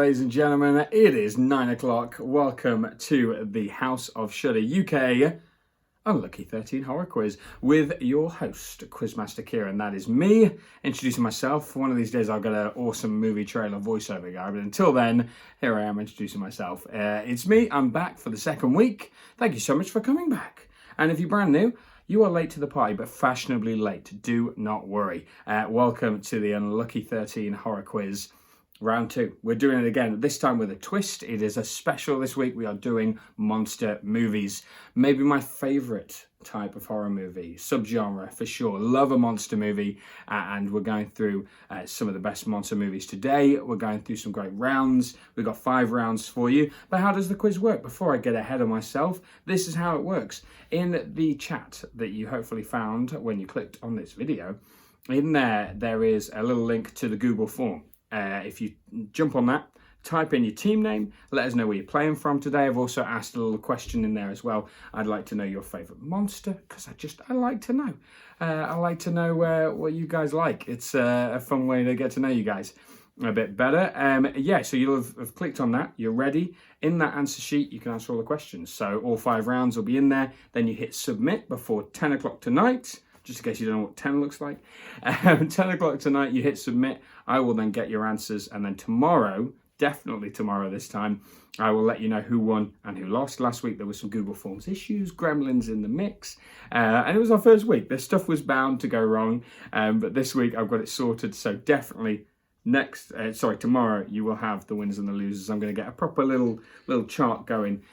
ladies and gentlemen. It is 9 o'clock. Welcome to the House of Shudder UK Unlucky 13 Horror Quiz with your host, Quizmaster Kieran. That is me, introducing myself. One of these days I'll get an awesome movie trailer voiceover guy, but until then, here I am introducing myself. It's me. I'm back for the second week. Thank you so much for coming back. And if you're brand new, you are late to the party, but fashionably late. Do not worry. Welcome to the Unlucky 13 Horror Quiz. Round 2. We're doing it again, this time with a twist. It is a special this week. We are doing monster movies. Maybe my favourite type of horror movie, subgenre for sure. Love a monster movie, and we're going through some of the best monster movies today. We're going through some great rounds. We've got 5 rounds for you. But how does the quiz work? Before I get ahead of myself, this is how it works. In the chat that you hopefully found when you clicked on this video, in there is a little link to the Google form. If you jump on that, type in your team name, let us know where you're playing from today. I've also asked a little question in there as well. I'd like to know your favourite monster, because I like to know. I like to know what you guys like. It's a fun way to get to know you guys a bit better. So you'll have clicked on that. You're ready. In that answer sheet, you can answer all the questions. So all 5 rounds will be in there. Then you hit submit before 10 o'clock tonight. Just in case you don't know what 10 looks like. 10 o'clock tonight, you hit submit. I will then get your answers. And then tomorrow, definitely tomorrow this time, I will let you know who won and who lost. Last week, there was some Google Forms issues, gremlins in the mix. And it was our first week. This stuff was bound to go wrong. But this week, I've got it sorted. So definitely tomorrow you will have the winners and the losers. I'm going to get a proper little chart going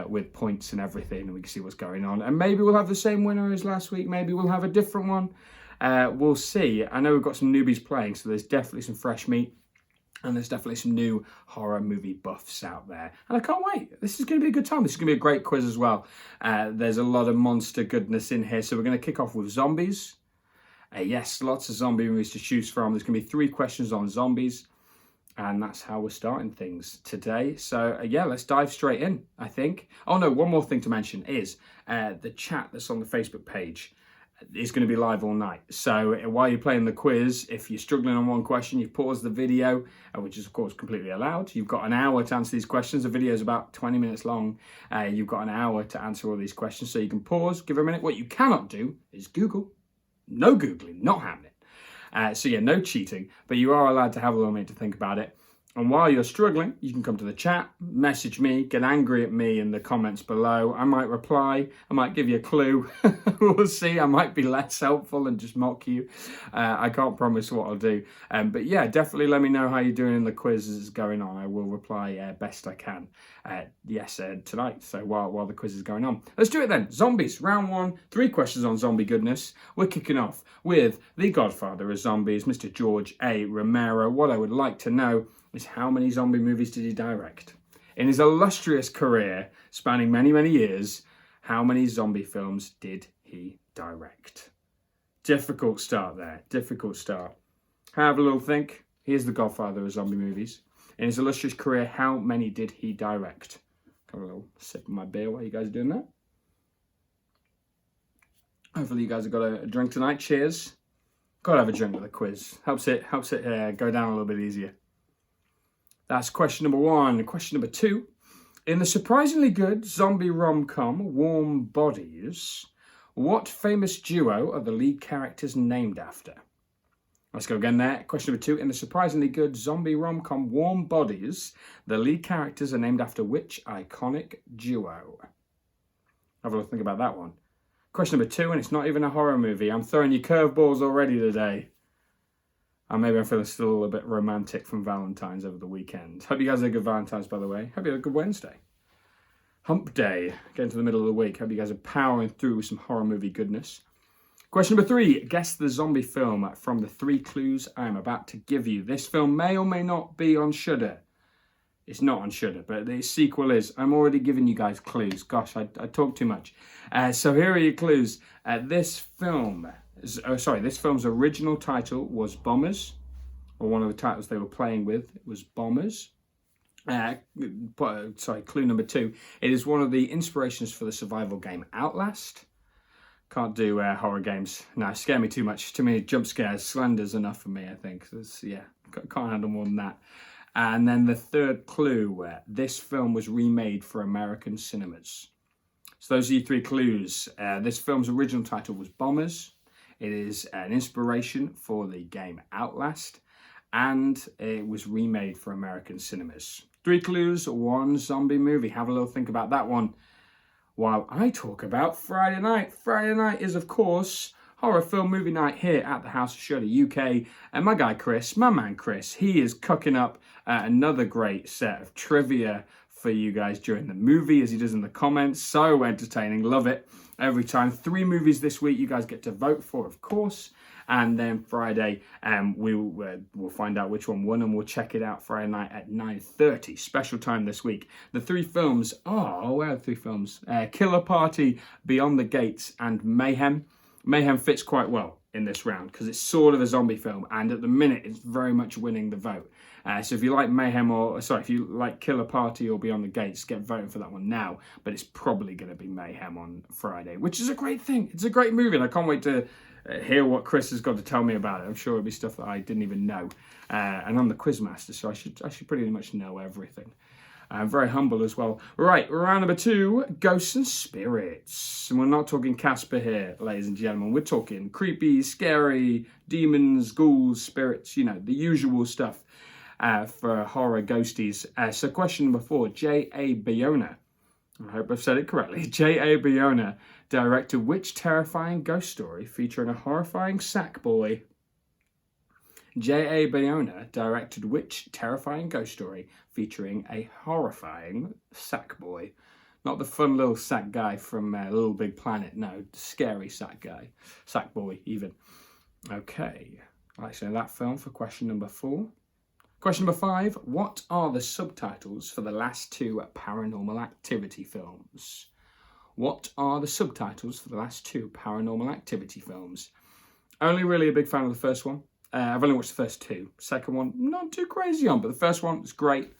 with points and everything, and we can see what's going on. And maybe we'll have the same winner as last week. Maybe we'll have a different one. We'll see. I know we've got some newbies playing, so there's definitely some fresh meat. And there's definitely some new horror movie buffs out there. And I can't wait. This is going to be a good time. This is going to be a great quiz as well. There's a lot of monster goodness in here. So we're going to kick off with zombies. Yes, lots of zombie movies to choose from. There's going to be 3 questions on zombies. And that's how we're starting things today. So, let's dive straight in, I think. Oh, no, one more thing to mention is the chat that's on the Facebook page is going to be live all night. So while you're playing the quiz, if you're struggling on one question, you pause the video, which is, of course, completely allowed. You've got an hour to answer these questions. The video is about 20 minutes long. You've got an hour to answer all these questions. So you can pause, give a minute. What you cannot do is Google. No Googling, not happening. No cheating, but you are allowed to have a little minute to think about it. And while you're struggling, you can come to the chat, message me, get angry at me in the comments below. I might reply, I might give you a clue. We'll see, I might be less helpful and just mock you. I can't promise what I'll do. Definitely let me know how you're doing in the quiz as it's going on. I will reply best I can. Tonight, so while the quiz is going on. Let's do it then. Zombies, round 1, 3 questions on zombie goodness. We're kicking off with the godfather of zombies, Mr. George A. Romero. What I would like to know is how many zombie movies did he direct? In his illustrious career, spanning many, many years, how many zombie films did he direct? Difficult start there, difficult start. Have a little think. Here's the godfather of zombie movies. In his illustrious career, how many did he direct? Got a little sip of my beer while you guys are doing that. Hopefully you guys have got a drink tonight. Cheers. Gotta have a drink with a quiz. Helps it go down a little bit easier. That's question number 1. Question number 2. In the surprisingly good zombie rom-com Warm Bodies, what famous duo are the lead characters named after? Let's go again there. Question number 2. In the surprisingly good zombie rom-com Warm Bodies, the lead characters are named after which iconic duo? Have a little think about that one. Question number 2, and it's not even a horror movie. I'm throwing you curveballs already today. And maybe I'm feeling still a little bit romantic from Valentine's over the weekend. Hope you guys had a good Valentine's, by the way. Hope you had a good Wednesday. Hump day, getting to the middle of the week. Hope you guys are powering through with some horror movie goodness. Question number 3. Guess the zombie film from the 3 clues I'm about to give you. This film may or may not be on Shudder. It's not on Shudder, but the sequel is. I'm already giving you guys clues. Gosh, I talk too much. So here are your clues. This film's original title was Bombers, or one of the titles they were playing with was Bombers. Clue number 2. It is one of the inspirations for the survival game Outlast. Can't do horror games. No, scare me too much. Too many jump scares. Slender's enough for me, I think. Can't handle more than that. And then the third clue, this film was remade for American cinemas. So those are your three clues. This film's original title was Bombers. It is an inspiration for the game Outlast, and it was remade for American cinemas. Three clues, one zombie movie. Have a little think about that one while I talk about Friday night. Friday night is, of course, horror film movie night here at the House of Shudder UK. And my guy Chris, my man Chris, he is cooking up another great set of trivia for you guys during the movie, as he does in the comments. So entertaining, love it every time. 3 movies this week you guys get to vote for, of course. And then Friday, we'll find out which one won, and we'll check it out Friday night at 9:30. Special time this week. The 3 films are, where are the 3 films? Killer Party, Beyond the Gates, and Mayhem. Mayhem fits quite well in this round because it's sort of a zombie film, and at the minute it's very much winning the vote. So if you like Mayhem, if you like Killer Party or Beyond the Gates, get voting for that one now. But it's probably going to be Mayhem on Friday, which is a great thing. It's a great movie, and I can't wait to hear what Chris has got to tell me about it. I'm sure it'll be stuff that I didn't even know. And I'm the quizmaster, so I should pretty much know everything. I'm very humble as well. Right, round number 2, Ghosts and Spirits. And we're not talking Casper here, ladies and gentlemen. We're talking creepy, scary, demons, ghouls, spirits, the usual stuff for horror ghosties. So question number 4, J.A. Bayona. I hope I've said it correctly. J.A. Bayona directed which terrifying ghost story featuring a horrifying sack boy? J.A. Bayona directed which terrifying ghost story featuring a horrifying sack boy? Not the fun little sack guy from Little Big Planet, no, the scary sack guy. Sack boy, even. Okay, let's know that film for question number 4. Question number 5, what are the subtitles for the last 2 Paranormal Activity films? What are the subtitles for the last 2 Paranormal Activity films? Only really a big fan of the first one. I've only watched the first 2. Second one, not too crazy on, but the first one is great.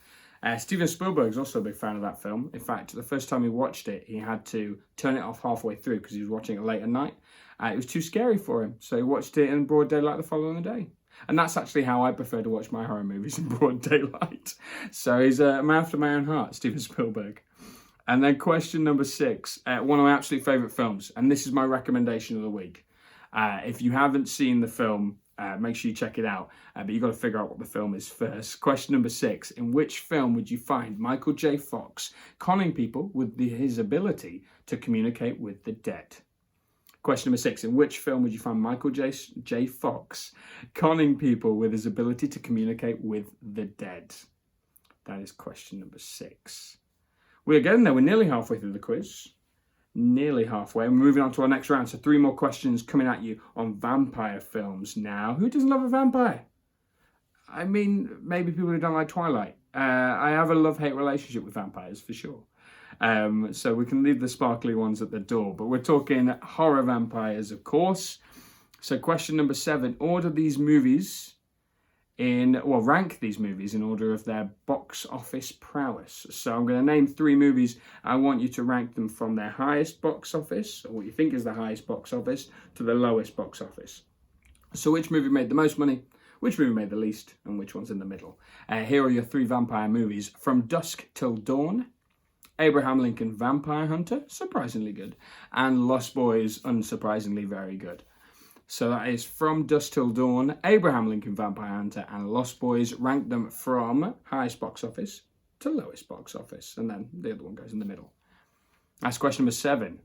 Steven Spielberg's also a big fan of that film. In fact, the first time he watched it, he had to turn it off halfway through because he was watching it late at night. It was too scary for him, so he watched it in broad daylight the following day. And that's actually how I prefer to watch my horror movies, in broad daylight. So he's a man after my own heart, Steven Spielberg. And then question number 6, one of my absolute favourite films, and this is my recommendation of the week. If you haven't seen the film, make sure you check it out, but you've got to figure out what the film is first. Question number 6, in which film would you find Michael J. Fox conning people with his ability to communicate with the dead? Question number 6, in which film would you find Michael J. Fox conning people with his ability to communicate with the dead? That is question number 6. We're getting there. We're nearly halfway through the quiz. Nearly halfway. We're moving on to our next round. So 3 more questions coming at you on vampire films now. Who doesn't love a vampire? I mean, maybe people who don't like Twilight. I have a love-hate relationship with vampires, for sure. So we can leave the sparkly ones at the door. But we're talking horror vampires, of course. So question number 7. Order these movies rank these movies in order of their box office prowess. So I'm going to name 3 movies. I want you to rank them from their highest box office, or what you think is the highest box office, to the lowest box office. So which movie made the most money, which movie made the least, and which one's in the middle? Here are your 3 vampire movies. From Dusk Till Dawn, Abraham Lincoln Vampire Hunter, surprisingly good, and Lost Boys, unsurprisingly very good. So that is From Dusk Till Dawn, Abraham Lincoln Vampire Hunter, and Lost Boys. Rank them from highest box office to lowest box office, and then the other one goes in the middle. That's question number 7.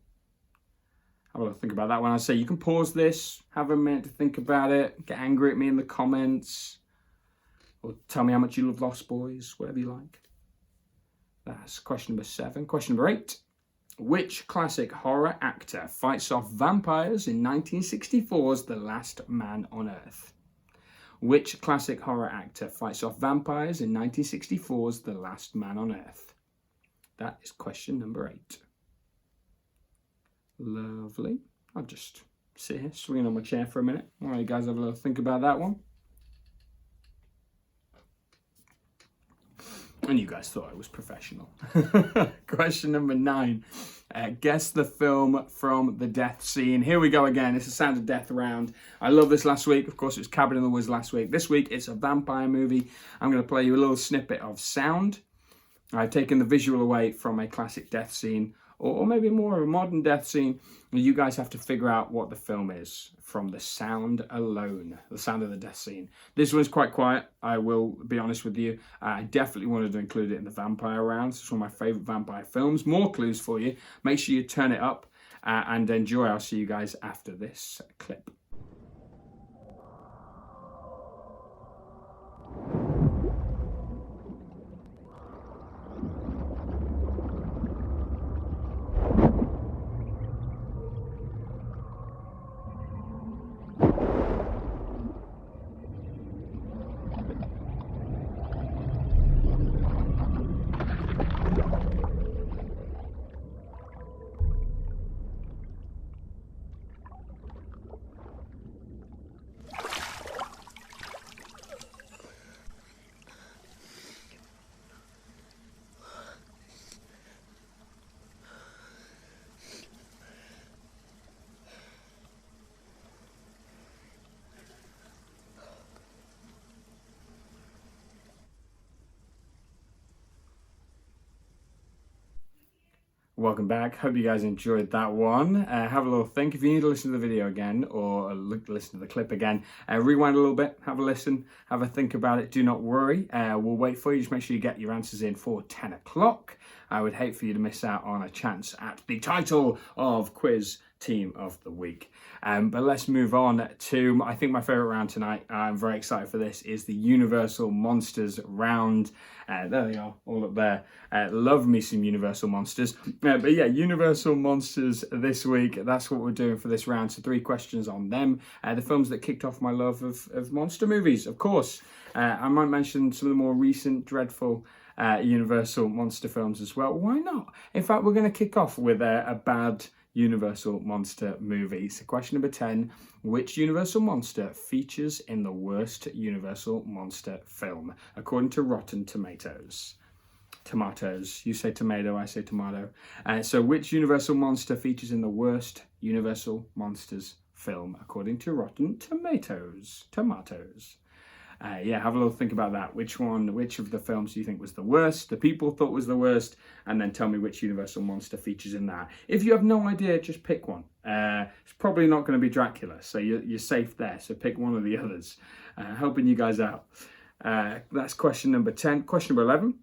Have a think about that one. I say you can pause this, have a minute to think about it, get angry at me in the comments, or tell me how much you love Lost Boys, whatever you like. That's question number 7. Question number 8. Which classic horror actor fights off vampires in 1964's The Last Man on Earth? Which classic horror actor fights off vampires in 1964's The Last Man on Earth? That is question number 8. Lovely. I'll just sit here, swinging on my chair for a minute while you guys have a little think about that one. And you guys thought I was professional. Question number 9. Guess the film from the death scene. Here we go again. It's a Sound of Death round. I love this last week. Of course, it was Cabin in the Woods last week. This week, it's a vampire movie. I'm going to play you a little snippet of sound. I've taken the visual away from a classic death scene, or maybe more of a modern death scene. You guys have to figure out what the film is from the sound alone, the sound of the death scene. This one's quite quiet, I will be honest with you. I definitely wanted to include it in the vampire rounds. It's one of my favourite vampire films. More clues for you. Make sure you turn it up and enjoy. I'll see you guys after this clip. Welcome back. Hope you guys enjoyed that one. Have a little think. If you need to listen to the video again or listen to the clip again, rewind a little bit, have a listen, have a think about it. Do not worry. We'll wait for you. Just make sure you get your answers in for 10 o'clock. I would hate for you to miss out on a chance at the title of Quiz Team of the Week. But let's move on to, I think, my favourite round tonight. I'm very excited for this, is the Universal Monsters round. There they are, all up there. Love me some Universal Monsters. But yeah, Universal Monsters this week. That's what we're doing for this round. So 3 questions on them. The films that kicked off my love of monster movies, of course. I might mention some of the more recent, dreadful Universal monster films as well. Why not? In fact, we're going to kick off with a bad Universal monster movie. So question number 10, which Universal monster features in the worst Universal monster film, according to Rotten Tomatoes? Tomatoes. You say tomato, I say tomato. So which Universal monster features in the worst Universal Monsters film, according to Rotten Tomatoes? Tomatoes. Yeah, have a little think about that. Which of the films do you think was the worst, the people thought was the worst, and then tell me which Universal monster features in that. If you have no idea, just pick one. It's probably not going to be Dracula, so you're safe there. So pick one of the others. Helping you guys out. That's question number 10. Question number 11.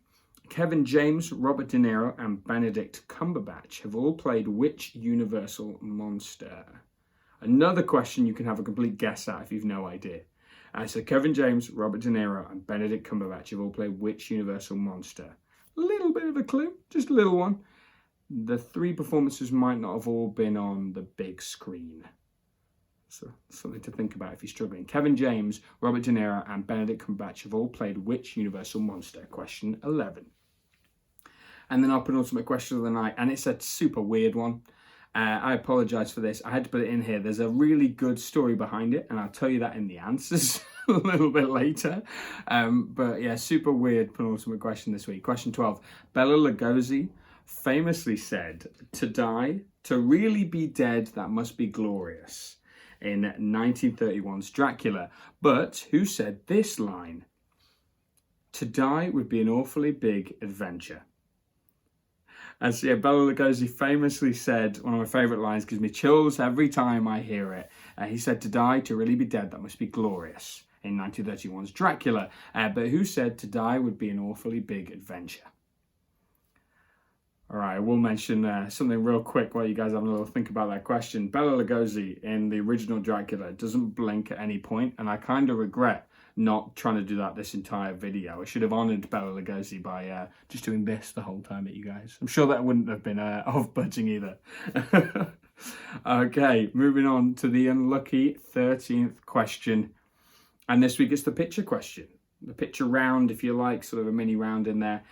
Kevin James, Robert De Niro, and Benedict Cumberbatch have all played which Universal monster? Another question you can have a complete guess at if you've no idea. So Kevin James, Robert De Niro, and Benedict Cumberbatch have all played which Universal monster? A little bit of a clue, just a little one. The 3 performances might not have all been on the big screen. So something to think about if you're struggling. Kevin James, Robert De Niro, and Benedict Cumberbatch have all played which Universal monster? Question 11. And then our penultimate question of the night, and it's a super weird one. I apologise for this. I had to put it in here. There's a really good story behind it, and I'll tell you that in the answers a little bit later. But yeah, super weird penultimate question this week. Question 12. Bela Lugosi famously said, "To die, to really be dead, that must be glorious," in 1931's Dracula. But who said this line? "To die would be an awfully big adventure." And so, yeah, Bela Lugosi famously said, one of my favourite lines, gives me chills every time I hear it. He said, "To die, to really be dead, that must be glorious," in 1931's Dracula. But who said to die would be an awfully big adventure? All right, I will mention something real quick while you guys have a little think about that question. Bela Lugosi in the original Dracula doesn't blink at any point, and I kind of regret not trying to do that this entire video. I should have honoured Bela Lugosi by just doing this the whole time at you guys. I'm sure that wouldn't have been off-putting either. Okay, moving on to the unlucky 13th question. And this week it's the picture question. The picture round, if you like, sort of a mini round in there.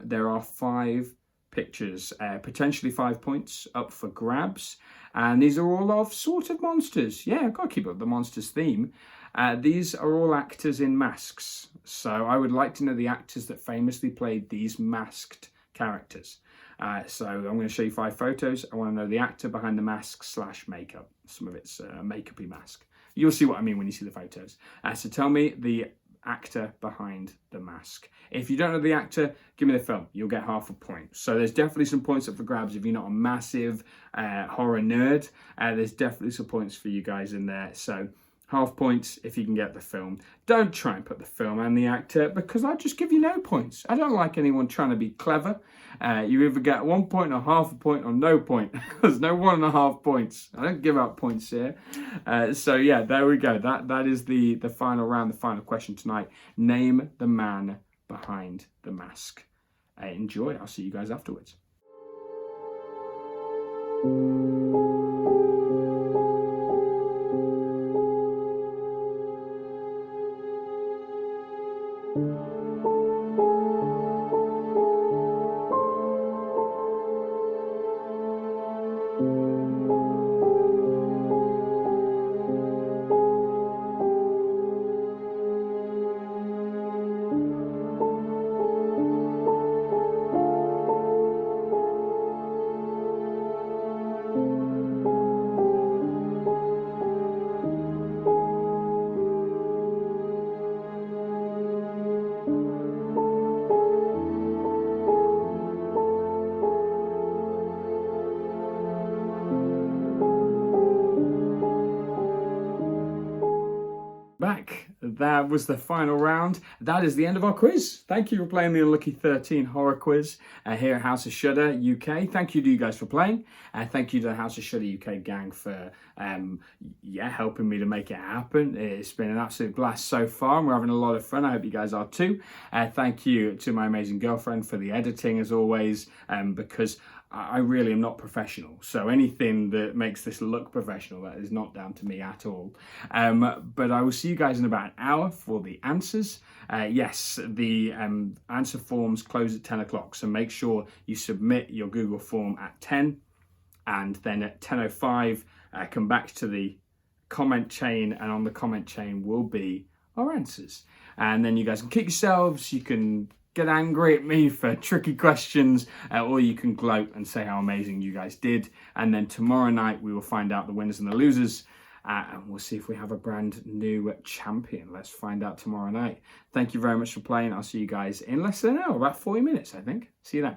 There are 5 pictures, potentially 5 points up for grabs. And these are all of sort of monsters. Yeah, I've got to keep up the monsters theme. These are all actors in masks. So I would like to know the actors that famously played these masked characters. So I'm going to show you 5 photos. I want to know the actor behind the mask / makeup. Some of it's a makeup-y mask. You'll see what I mean when you see the photos. So tell me the actor behind the mask. If you don't know the actor, give me the film. You'll get half a point. So there's definitely some points up for grabs if you're not a massive horror nerd. There's definitely some points for you guys in there. So half points if you can get the film. Don't try and put the film and the actor, because I'll just give you no points. I don't like anyone trying to be clever. You either get 1 point or half a point or no point. There's no 1.5 points. I don't give out points here. So yeah, there we go. That is the final round, the final question tonight. Name the man behind the mask. Enjoy. I'll see you guys afterwards. Back. That was the final round. That is the end of our quiz. Thank you for playing the Unlucky 13 horror quiz here at House of Shudder UK. Thank you to you guys for playing. Thank you to the House of Shudder UK gang for helping me to make it happen. It's been an absolute blast so far, and we're having a lot of fun. I hope you guys are too. Thank you to my amazing girlfriend for the editing as always, because I really am not professional. So anything that makes this look professional, that is not down to me at all. But I will see you guys in about an hour for the answers. Yes, the answer forms close at 10 o'clock. So make sure you submit your Google form at 10. And then at 10:05, come back to the comment chain. And on the comment chain will be our answers. And then you guys can kick yourselves. You can get angry at me for tricky questions, or you can gloat and say how amazing you guys did. And then tomorrow night we will find out the winners and the losers, and we'll see if we have a brand new champion. Let's find out tomorrow night. Thank you very much for playing. I'll see you guys in less than an hour, about 40 minutes I think. See you then.